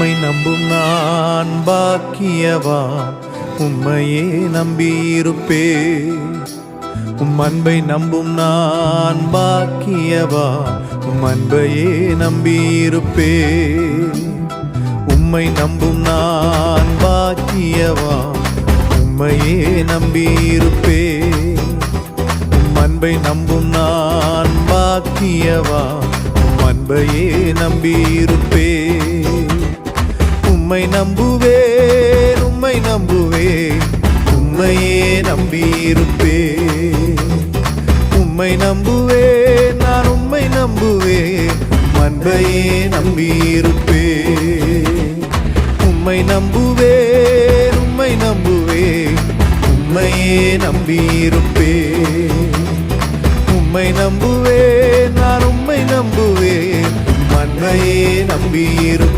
உம்மை நம்பும் நான் பாக்கியவான், உம்மையே நம்பியிருப்பேன். உம் அன்பை நம்பும் நான் பாக்கியவான், உம் அன்பையே நம்பியிருப்பேன். உம்மை நம்பும் நான் பாக்கியவான், உம்மையே நம்பியிருப்பேன். உம் அன்பை நம்பும் நான் பாக்கியவான், உம் அன்பையே நம்பியிருப்பேன். உம்மை நம்புவேன், உம்மை நம்புவேன், உம்மையே நம்பியிருப்பேன். உம்மை நம்புவேன், நான் உம்மை நம்புவேன், அன்பையே நம்பியிருப்பேன். உம்மை நம்புவேன், உம்மை நம்புவேன், உம்மையே நம்பியிருப்பேன். உம்மை நம்புவேன், நான் உம்மை நம்புவேன், அன்பையே நம்பியிருப்பேன்.